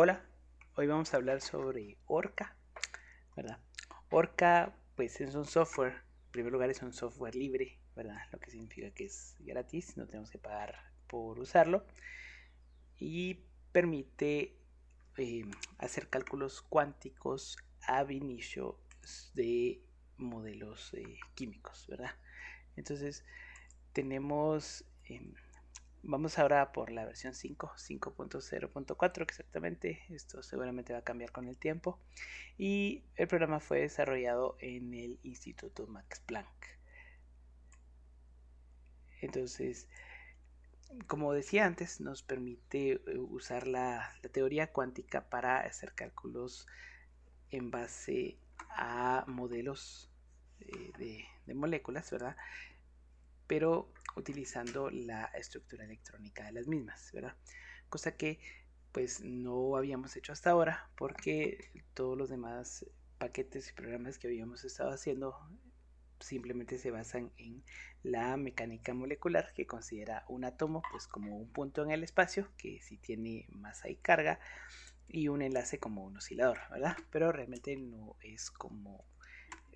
Hola, hoy vamos a hablar sobre Orca, ¿verdad? Orca, pues es un software, en primer lugar es un software libre, ¿verdad? Lo que significa que es gratis, no tenemos que pagar por usarlo y permite eh, hacer cálculos cuánticos ab initio de modelos químicos, ¿verdad? Entonces tenemos vamos ahora por la versión 5, 5.0.4 exactamente. Esto seguramente va a cambiar con el tiempo. Y el programa fue desarrollado en el Instituto Max Planck. Entonces, como decía antes, nos permite usar la teoría cuántica para hacer cálculos en base a modelos de moléculas, ¿verdad? Pero utilizando la estructura electrónica de las mismas, ¿verdad? Cosa que pues no habíamos hecho hasta ahora porque todos los demás paquetes y programas que habíamos estado haciendo simplemente se basan en la mecánica molecular, que considera un átomo pues como un punto en el espacio que si tiene masa y carga, y un enlace como un oscilador, ¿verdad? Pero realmente no es como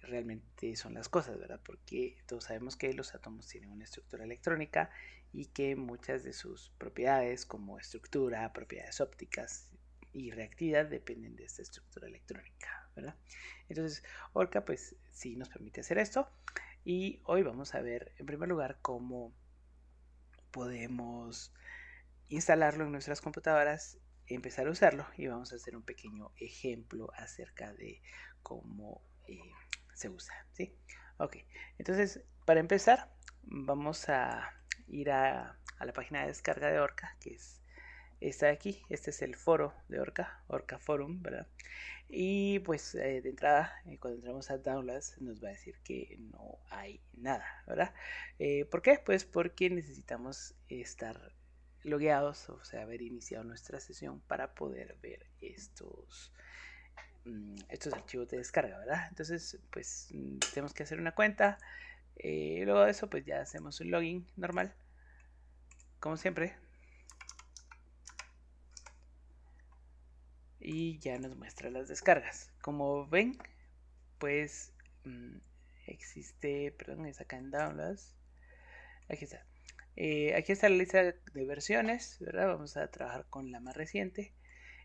realmente son las cosas, ¿verdad? Porque todos sabemos que los átomos tienen una estructura electrónica y que muchas de sus propiedades, como estructura, propiedades ópticas y reactividad, dependen de esta estructura electrónica, ¿verdad? Entonces, Orca, pues sí nos permite hacer esto. Y hoy vamos a ver, en primer lugar, cómo podemos instalarlo en nuestras computadoras, empezar a usarlo y vamos a hacer un pequeño ejemplo acerca de cómo se usa, ¿sí? Ok, entonces para empezar vamos a ir a la página de descarga de Orca, que es esta de aquí. Este es el foro de Orca, Orca Forum, ¿verdad? Y pues de entrada, cuando entramos a Downloads, nos va a decir que no hay nada, ¿verdad? ¿Por qué? Pues porque necesitamos estar logueados, o sea, haber iniciado nuestra sesión para poder ver estos archivos de descarga, ¿verdad? Entonces, pues tenemos que hacer una cuenta. Luego de eso, pues ya hacemos un login normal, como siempre. Y ya nos muestra las descargas. Como ven, pues existe, perdón, es acá en Downloads. Aquí está. Aquí está la lista de versiones, ¿verdad? Vamos a trabajar con la más reciente.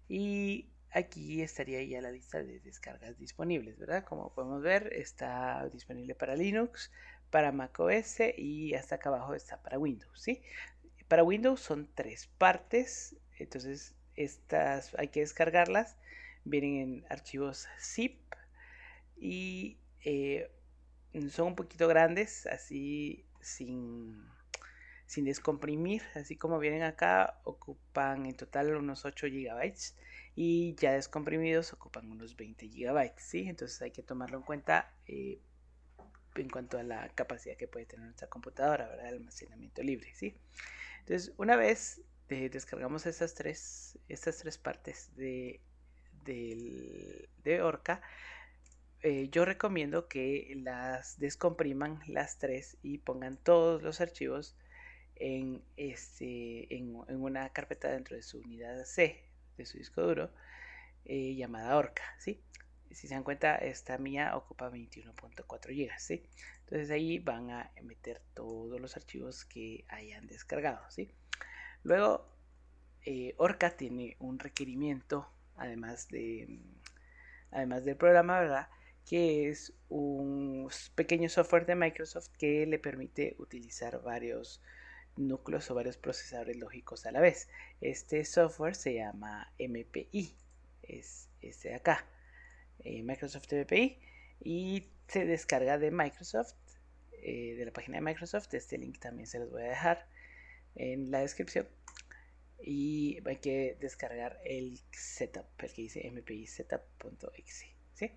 Y aquí estaría ya la lista de descargas disponibles, ¿verdad? Como podemos ver, está disponible para Linux, para macOS y hasta acá abajo está para Windows, ¿sí? Para Windows son 3 partes, entonces estas hay que descargarlas. Vienen en archivos zip y son un poquito grandes, así sin descomprimir, así como vienen acá, ocupan en total unos 8 gigabytes y ya descomprimidos ocupan unos 20 gigabytes, ¿sí? Entonces hay que tomarlo en cuenta en cuanto a la capacidad que puede tener nuestra computadora, ¿verdad? El almacenamiento libre, ¿sí? Entonces, una vez descargamos estas tres partes de Orca, yo recomiendo que las descompriman las tres y pongan todos los archivos en una carpeta dentro de su unidad C de su disco duro llamada Orca, ¿sí? Si se dan cuenta, esta mía ocupa 21.4 GB, ¿sí? Entonces ahí van a meter todos los archivos que hayan descargado, ¿sí? Luego, Orca tiene un requerimiento, además del programa, ¿verdad? Que es un pequeño software de Microsoft que le permite utilizar varios núcleos o varios procesadores lógicos a la vez. Este software se llama MPI, es este de acá, Microsoft MPI, y se descarga de Microsoft, de la página de Microsoft. Este link también se los voy a dejar en la descripción. Y hay que descargar el setup, el que dice mpi setup.exe, ¿sí?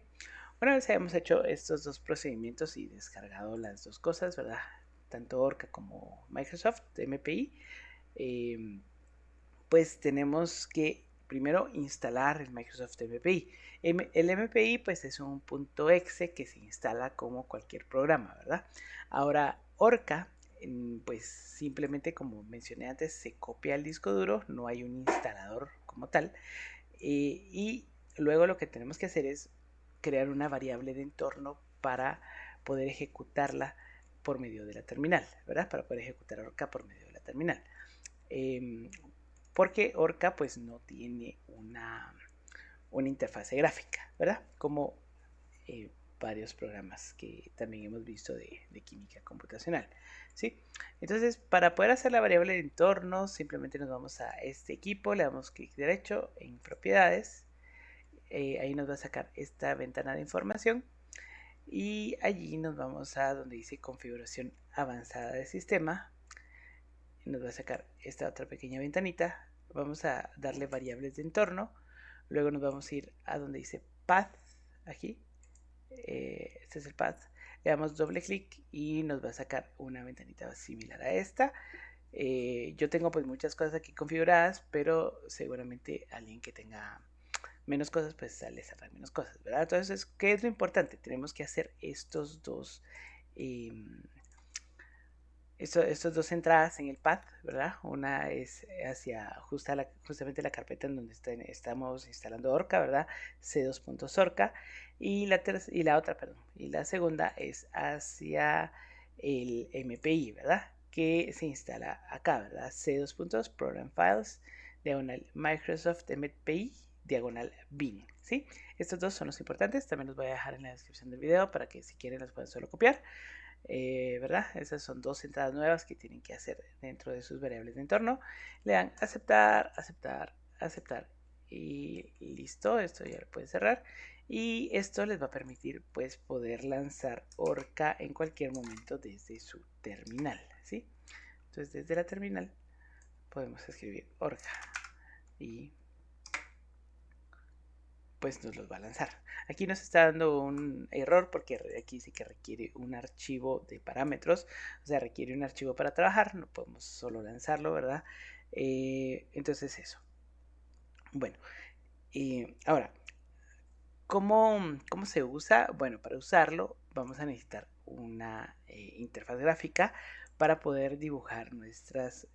Una vez hayamos hecho estos dos procedimientos y descargado las dos cosas, ¿verdad? Tanto Orca como Microsoft MPI, pues tenemos que primero instalar el Microsoft MPI. El MPI pues es un .exe que se instala como cualquier programa, ¿verdad? Ahora Orca pues simplemente como mencioné antes se copia el disco duro, no hay un instalador como tal y luego lo que tenemos que hacer es crear una variable de entorno para poder ejecutarla por medio de la terminal, ¿verdad? Para poder ejecutar Orca por medio de la terminal. Porque Orca pues no tiene una interfase gráfica, ¿verdad? Como varios programas que también hemos visto de química computacional, ¿sí? Entonces, para poder hacer la variable de entorno, simplemente nos vamos a este equipo, le damos clic derecho en propiedades, ahí nos va a sacar esta ventana de información y allí nos vamos a donde dice configuración avanzada de sistema, nos va a sacar esta otra pequeña ventanita, vamos a darle variables de entorno, luego nos vamos a ir a donde dice path, aquí, este es el path, le damos doble clic y nos va a sacar una ventanita similar a esta. Yo tengo pues muchas cosas aquí configuradas, pero seguramente alguien que tenga menos cosas pues sale cerrar menos cosas, ¿verdad? Entonces, ¿qué es lo importante? Tenemos que hacer estos dos dos entradas en el path, ¿verdad? Una es hacia justamente la carpeta en donde estamos instalando Orca, ¿verdad? c2.orca y la otra, perdón, y la segunda es hacia el MPI, ¿verdad? Que se instala acá, ¿verdad? c2. Program Files, diagonal Microsoft MPI, diagonal bin, ¿sí? Estos dos son los importantes, también los voy a dejar en la descripción del video para que si quieren los puedan solo copiar. ¿Verdad? Esas son dos entradas nuevas que tienen que hacer dentro de sus variables de entorno. Le dan aceptar, aceptar, aceptar y listo, esto ya lo pueden cerrar y esto les va a permitir pues poder lanzar Orca en cualquier momento desde su terminal, ¿sí? Entonces desde la terminal podemos escribir Orca y pues nos los va a lanzar. Aquí nos está dando un error porque aquí dice que requiere un archivo de parámetros, o sea, requiere un archivo para trabajar, no podemos solo lanzarlo, ¿verdad? Entonces eso. Bueno, ahora, ¿cómo se usa? Bueno, para usarlo vamos a necesitar una interfaz gráfica para poder dibujar nuestros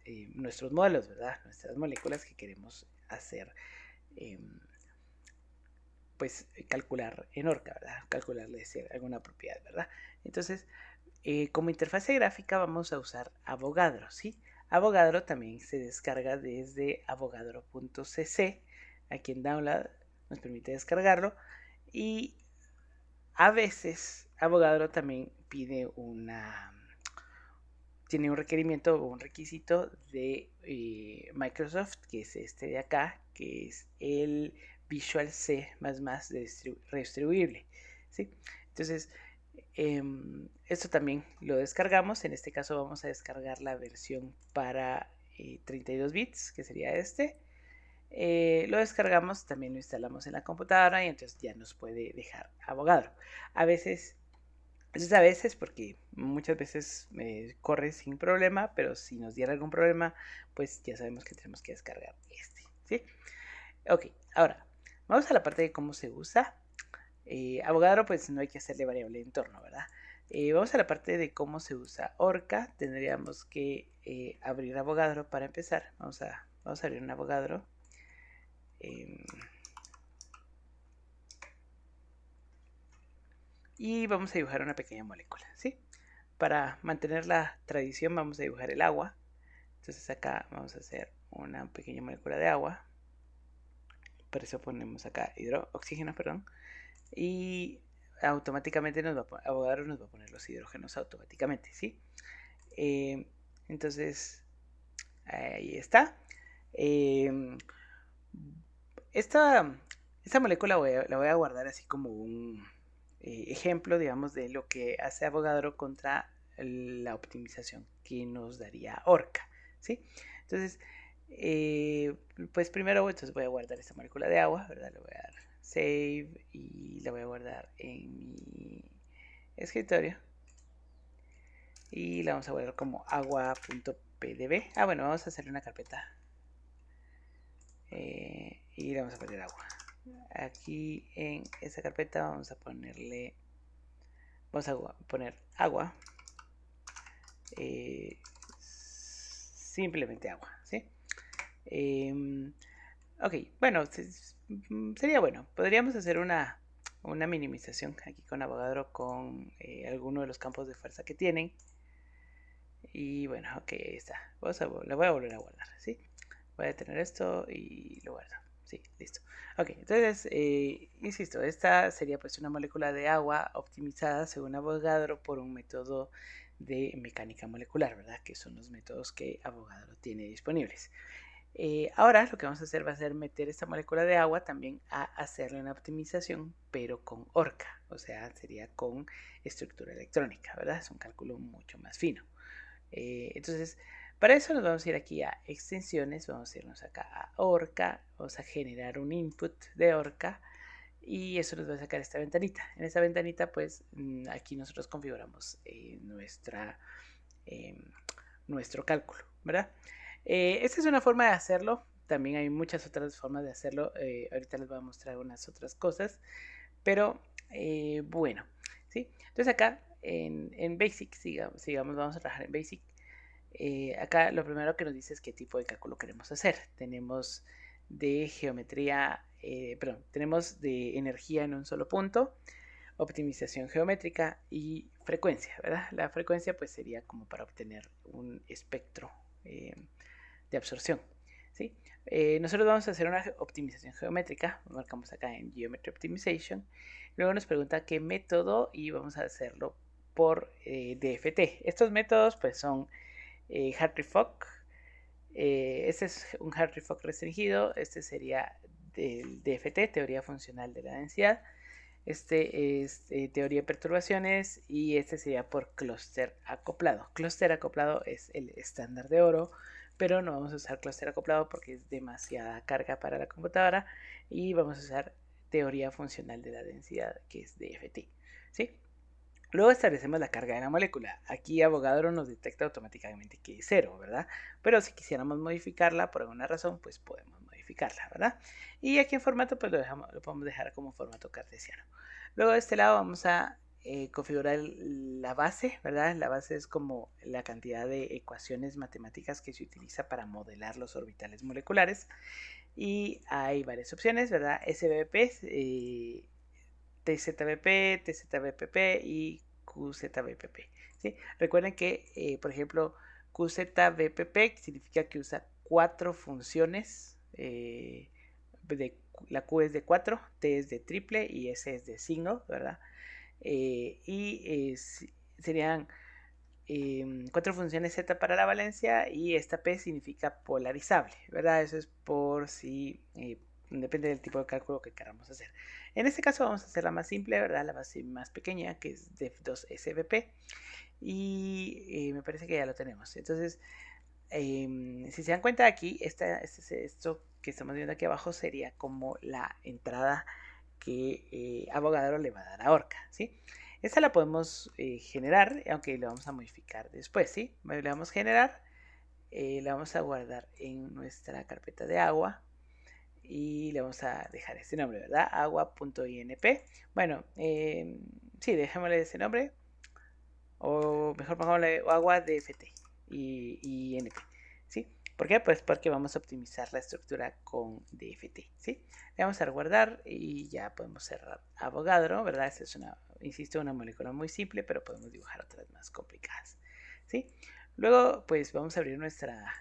modelos, ¿verdad? Nuestras moléculas que queremos hacer pues calcular en Orca, ¿verdad? Calcularle alguna propiedad, ¿verdad? Entonces, como interfase gráfica vamos a usar Avogadro, ¿sí? Avogadro también se descarga desde avogadro.cc, aquí en Download nos permite descargarlo y a veces Avogadro también pide tiene un requerimiento o un requisito de Microsoft, que es este de acá, que es el Visual C++ redistribuible, ¿sí? Entonces, esto también lo descargamos. En este caso vamos a descargar la versión para 32 bits, que sería este. Lo descargamos, también lo instalamos en la computadora y entonces ya nos puede dejar Avogadro. A veces porque muchas veces corre sin problema, pero si nos diera algún problema, pues ya sabemos que tenemos que descargar este, ¿sí? Ok, ahora, vamos a la parte de cómo se usa. Avogadro, pues no hay que hacerle variable de entorno, ¿verdad? Vamos a la parte de cómo se usa Orca. Tendríamos que abrir Avogadro para empezar. Vamos a abrir un Avogadro. Y vamos a dibujar una pequeña molécula, ¿sí? Para mantener la tradición vamos a dibujar el agua. Entonces acá vamos a hacer una pequeña molécula de agua. Por eso ponemos acá oxígeno, perdón. Y automáticamente Avogadro nos va a poner los hidrógenos automáticamente, ¿sí? Entonces, ahí está. Esta molécula la voy a guardar así como un ejemplo, digamos, de lo que hace Avogadro contra la optimización que nos daría Orca, ¿sí? Entonces, pues primero entonces voy a guardar esta molécula de agua, ¿verdad? Le voy a dar save y la voy a guardar en mi escritorio y la vamos a guardar como agua.pdb. Bueno, vamos a hacerle una carpeta y le vamos a poner agua. Aquí en esta carpeta vamos a poner agua, simplemente agua, ¿sí? Ok, bueno, sería bueno. Podríamos hacer una minimización aquí con Avogadro con alguno de los campos de fuerza que tienen. Y bueno, ok, ahí está. La voy a volver a guardar, ¿sí? Voy a detener esto y lo guardo. Sí, listo. Ok, entonces, insisto, esta sería pues una molécula de agua optimizada según Avogadro por un método de mecánica molecular, ¿verdad? Que son los métodos que Avogadro tiene disponibles. Ahora lo que vamos a hacer va a ser meter esta molécula de agua también a hacerle una optimización, pero con ORCA, o sea, sería con estructura electrónica, ¿verdad? Es un cálculo mucho más fino. Entonces, para eso nos vamos a ir aquí a extensiones, vamos a irnos acá a ORCA, vamos a generar un input de ORCA y eso nos va a sacar esta ventanita. En esta ventanita, pues aquí nosotros configuramos eh, nuestro cálculo, ¿verdad? Esta es una forma de hacerlo. También hay muchas otras formas de hacerlo. Ahorita les voy a mostrar unas otras cosas. Pero bueno, ¿sí? Entonces acá en Basic, sigamos, vamos a trabajar en Basic. Acá lo primero que nos dice es qué tipo de cálculo queremos hacer. Tenemos de geometría, perdón, tenemos de energía en un solo punto, optimización geométrica y frecuencia, ¿verdad? La frecuencia pues sería como para obtener un espectro de absorción, ¿sí? Nosotros vamos a hacer una optimización geométrica, marcamos acá en Geometry Optimization, luego nos pregunta qué método y vamos a hacerlo por DFT. Estos métodos pues son Hartree-Fock, este es un Hartree-Fock restringido, este sería del DFT, teoría funcional de la densidad, este es teoría de perturbaciones y este sería por clúster acoplado. Clúster acoplado es el estándar de oro, pero no vamos a usar clúster acoplado porque es demasiada carga para la computadora y vamos a usar teoría funcional de la densidad, que es DFT, ¿sí? Luego establecemos la carga de la molécula. Aquí Avogadro nos detecta automáticamente que es cero, ¿verdad? Pero si quisiéramos modificarla por alguna razón, pues podemos modificarla, ¿verdad? Y aquí en formato, pues lo podemos dejar como formato cartesiano. Luego de este lado vamos a configurar la base, ¿verdad? La base es como la cantidad de ecuaciones matemáticas que se utiliza para modelar los orbitales moleculares. Y hay varias opciones, ¿verdad? SBP, TZBP, TZBPP y QZBPP, ¿sí? Recuerden que, por ejemplo, QZBPP significa que usa 4 funciones. La Q es de 4, T es de triple y S es de single, ¿verdad? Serían 4 funciones Z para la valencia y esta P significa polarizable, ¿verdad? Eso es por si depende del tipo de cálculo que queramos hacer. En este caso vamos a hacer la más simple, ¿verdad? La base más pequeña, que es def2sbp. Y me parece que ya lo tenemos. Entonces, si se dan cuenta aquí, esto que estamos viendo aquí abajo sería como la entrada que Avogadro le va a dar a Orca, ¿sí? Esta la podemos generar, aunque la vamos a modificar después, ¿sí? La vamos a generar, la vamos a guardar en nuestra carpeta de agua y le vamos a dejar este nombre, ¿verdad? Agua.inp. Bueno, sí, dejémosle ese nombre, o mejor pongámosle agua DFT y INP, ¿sí? ¿Por qué? Pues porque vamos a optimizar la estructura con DFT, ¿sí? Le vamos a guardar y ya podemos cerrar Avogadro, ¿verdad? Esta es insisto, una molécula muy simple, pero podemos dibujar otras más complicadas, ¿sí? Luego, pues vamos a abrir nuestra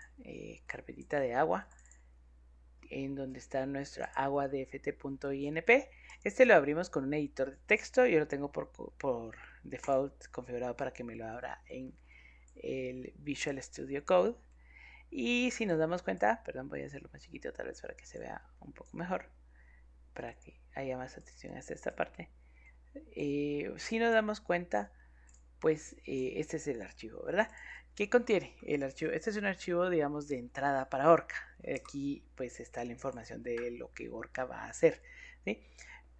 carpetita de agua en donde está nuestra agua dft.inp. Este lo abrimos con un editor de texto. Yo lo tengo por default configurado para que me lo abra en el Visual Studio Code. Y si nos damos cuenta, perdón, voy a hacerlo más chiquito tal vez para que se vea un poco mejor, para que haya más atención hasta esta parte. Si nos damos cuenta, pues este es el archivo, ¿verdad? ¿Qué contiene el archivo? Este es un archivo, digamos, de entrada para Orca. Aquí pues está la información de lo que Orca va a hacer, ¿sí?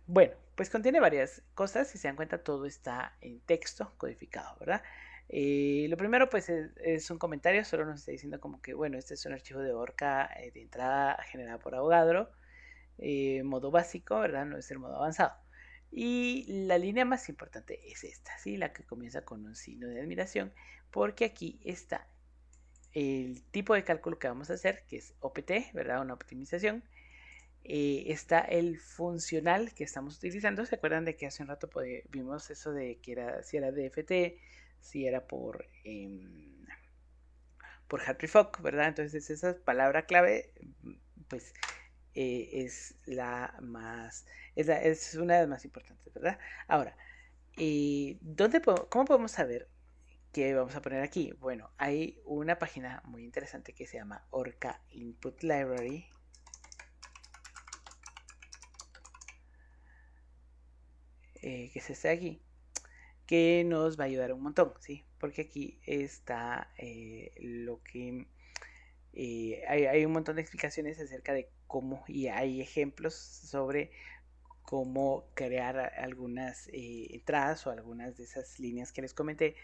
Bueno, pues contiene varias cosas. Si se dan cuenta, todo está en texto codificado, ¿verdad? Lo primero pues es un comentario, solo nos está diciendo como que, bueno, este es un archivo de Orca de entrada generado por Avogadro, modo básico, ¿verdad? No es el modo avanzado. Y la línea más importante es esta, ¿sí? La que comienza con un signo de admiración, porque aquí está el tipo de cálculo que vamos a hacer, que es OPT, ¿verdad? Una optimización. está el funcional que estamos utilizando. ¿Se acuerdan de que hace un rato vimos eso de que era si era DFT, si era por Hartree Fock, ¿verdad? Entonces esa palabra clave, pues es la más, es una de las más importantes, ¿verdad? Ahora, ¿cómo podemos saber qué vamos a poner aquí? Bueno, hay una página muy interesante que se llama Orca Input Library. Que es este de aquí, que nos va a ayudar un montón, ¿sí? Porque aquí está lo que... hay un montón de explicaciones acerca de cómo, y hay ejemplos sobre cómo crear algunas entradas o algunas de esas líneas que les comenté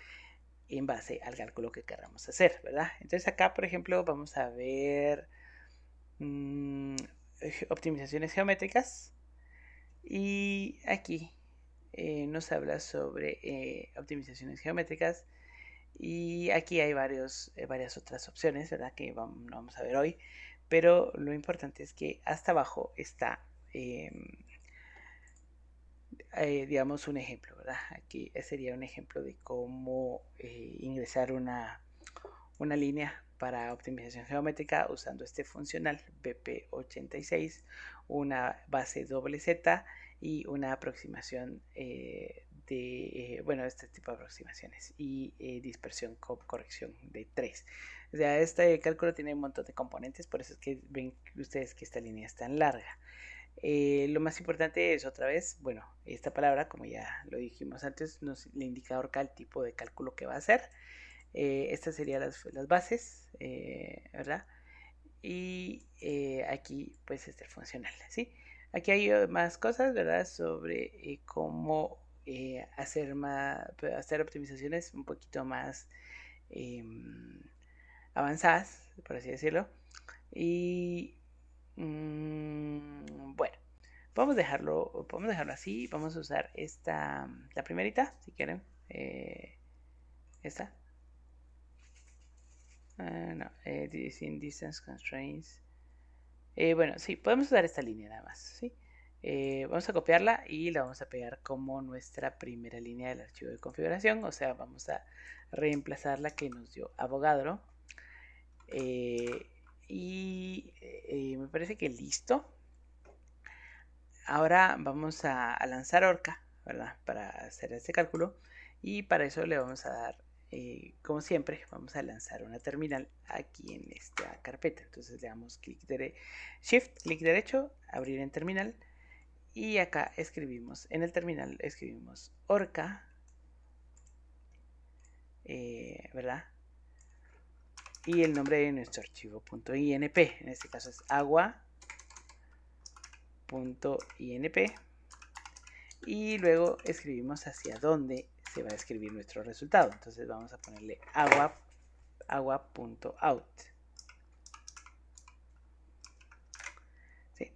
en base al cálculo que queramos hacer, ¿verdad? Entonces acá, por ejemplo, vamos a ver optimizaciones geométricas y aquí nos habla sobre optimizaciones geométricas y aquí hay varias otras opciones, ¿verdad? Que no vamos a ver hoy, pero lo importante es que hasta abajo está digamos un ejemplo, ¿verdad? Aquí sería un ejemplo de cómo ingresar una línea para optimización geométrica usando este funcional BP86, una base doble Z y una aproximación bueno, este tipo de aproximaciones y dispersión con corrección de 3. O sea, este cálculo tiene un montón de componentes, por eso es que ven ustedes que esta línea es tan larga. Lo más importante es otra vez, bueno, esta palabra, como ya lo dijimos antes, nos le indica Orca el tipo de cálculo que va a hacer. Estas serían las bases, ¿verdad? Y aquí pues está el funcional, ¿sí? Aquí hay más cosas, ¿verdad? Sobre cómo hacer optimizaciones un poquito más avanzadas, por así decirlo. Y bueno, podemos dejarlo así. Vamos a usar la primerita, si quieren. Esta. No, sin distance constraints. Bueno, sí, podemos usar esta línea nada más, ¿sí? Vamos a copiarla y la vamos a pegar como nuestra primera línea del archivo de configuración. O sea, vamos a reemplazar la que nos dio Avogadro. Y me parece que listo. Ahora vamos a lanzar Orca, ¿verdad? Para hacer este cálculo. Y para eso le vamos a dar, como siempre, vamos a lanzar una terminal aquí en esta carpeta. Entonces le damos Shift, clic derecho, abrir en terminal. Y acá escribimos, en el terminal escribimos Orca, ¿verdad? Y el nombre de nuestro archivo .inp, en este caso es agua.inp. Y luego escribimos hacia dónde se va a escribir nuestro resultado. Entonces vamos a ponerle agua.out. ¿Sí?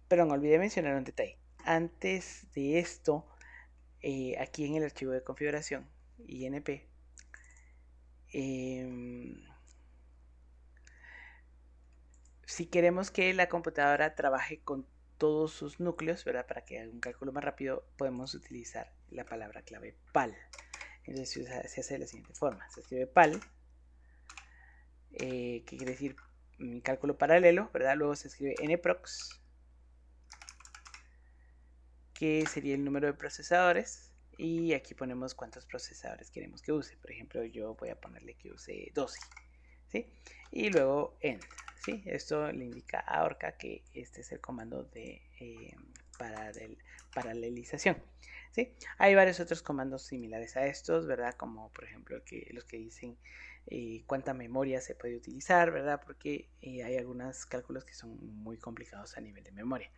Perdón, olvidé mencionar un detalle. Antes de esto, aquí en el archivo de configuración INP, si queremos que la computadora trabaje con todos sus núcleos, ¿verdad? Para que haga un cálculo más rápido, podemos utilizar la palabra clave PAL. Entonces se hace de la siguiente forma. Se escribe PAL, que quiere decir cálculo paralelo, ¿verdad? Luego se escribe nprox, que sería el número de procesadores. Y aquí ponemos cuántos procesadores queremos que use. Por ejemplo, yo voy a ponerle que use 12. ¿Sí? Y luego end. ¿Sí? Esto le indica a Orca que este es el comando de paralelización. ¿Sí? Hay varios otros comandos similares a estos, ¿verdad? Como por ejemplo los que dicen cuánta memoria se puede utilizar, ¿verdad? Porque hay algunos cálculos que son muy complicados a nivel de memoria.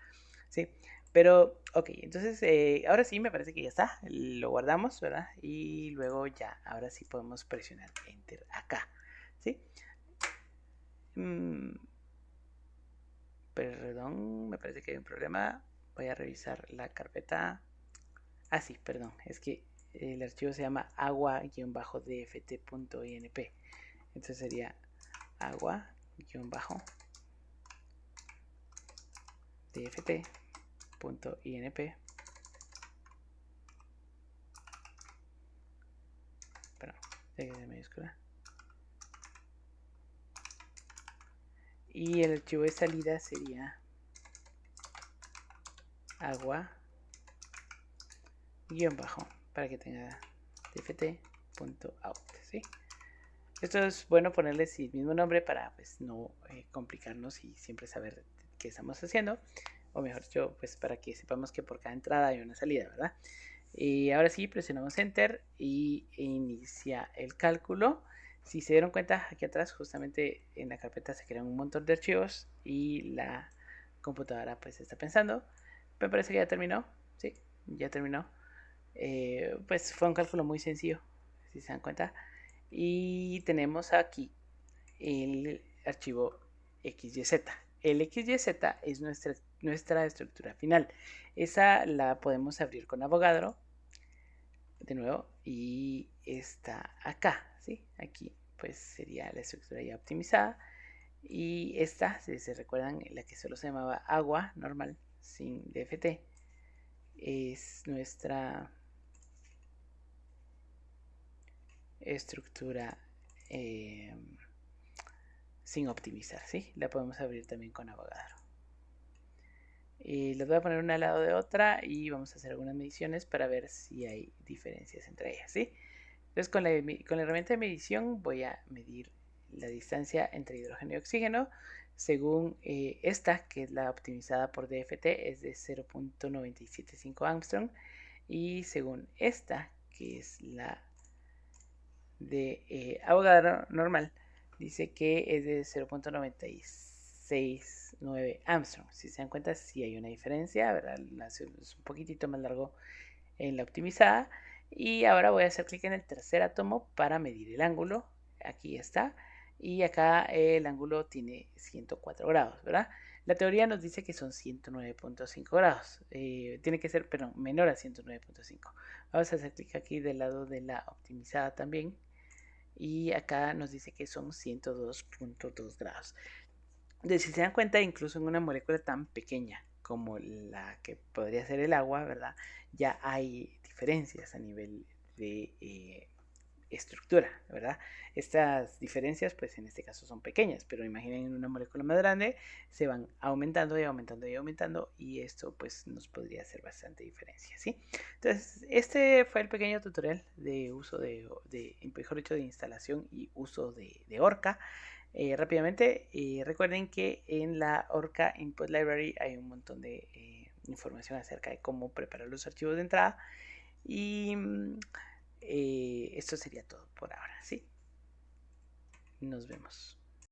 ¿Sí? Pero, ok, entonces ahora sí me parece que ya está. Lo guardamos, ¿verdad? Y luego ya, ahora sí podemos presionar Enter acá. ¿Sí? Perdón, me parece que hay un problema. Voy a revisar la carpeta. Ah, sí, perdón. Es que el archivo se llama agua-dft.inp. Entonces sería agua-. dft.inp, perdón, de mayúscula, y el archivo de salida sería agua guión bajo, para que tenga dft.out, ¿sí? Esto es bueno ponerles el mismo nombre para pues no complicarnos y siempre saber qué estamos haciendo, o mejor yo, pues para que sepamos que por cada entrada hay una salida, ¿verdad? Y ahora sí, presionamos Enter y inicia el cálculo. Si se dieron cuenta, aquí atrás justamente en la carpeta se crean un montón de archivos y la computadora pues está pensando. Me parece que ya terminó, sí, ya terminó. Pues fue un cálculo muy sencillo, si se dan cuenta. Y tenemos aquí el archivo XYZ. El XYZ es nuestra estructura final. Esa la podemos abrir con Avogadro de nuevo y está acá, ¿sí? Aquí pues sería la estructura ya optimizada. Y esta, si se recuerdan, la que solo se llamaba agua normal sin DFT, es nuestra estructura sin optimizar, ¿sí? La podemos abrir también con Avogadro. Las voy a poner una al lado de otra y vamos a hacer algunas mediciones para ver si hay diferencias entre ellas, ¿sí? Entonces con la herramienta de medición voy a medir la distancia entre hidrógeno y oxígeno. Según esta, que es la optimizada por DFT, es de 0.975 Armstrong. Y según esta, que es la de Avogadro normal, dice que es de 0.969 Armstrong. Si se dan cuenta, sí hay una diferencia, ¿verdad? Es un poquitito más largo en la optimizada. Y ahora voy a hacer clic en el tercer átomo para medir el ángulo. Aquí está. Y acá el ángulo tiene 104 grados, ¿verdad? La teoría nos dice que son 109.5 grados. Tiene que ser, pero menor a 109.5. Vamos a hacer clic aquí del lado de la optimizada también. Y acá nos dice que son 102.2 grados. Entonces, si se dan cuenta, incluso en una molécula tan pequeña como la que podría ser el agua, ¿verdad? Ya hay diferencias a nivel de estructura, ¿verdad? Estas diferencias, pues en este caso son pequeñas, pero imaginen en una molécula más grande, se van aumentando y aumentando y aumentando, y esto pues nos podría hacer bastante diferencia, ¿sí? Entonces, este fue el pequeño tutorial de uso mejor dicho, de instalación y uso de Orca. Rápidamente, recuerden que en la Orca Input Library hay un montón de información acerca de cómo preparar los archivos de entrada. Y esto sería todo por ahora, ¿sí? Nos vemos.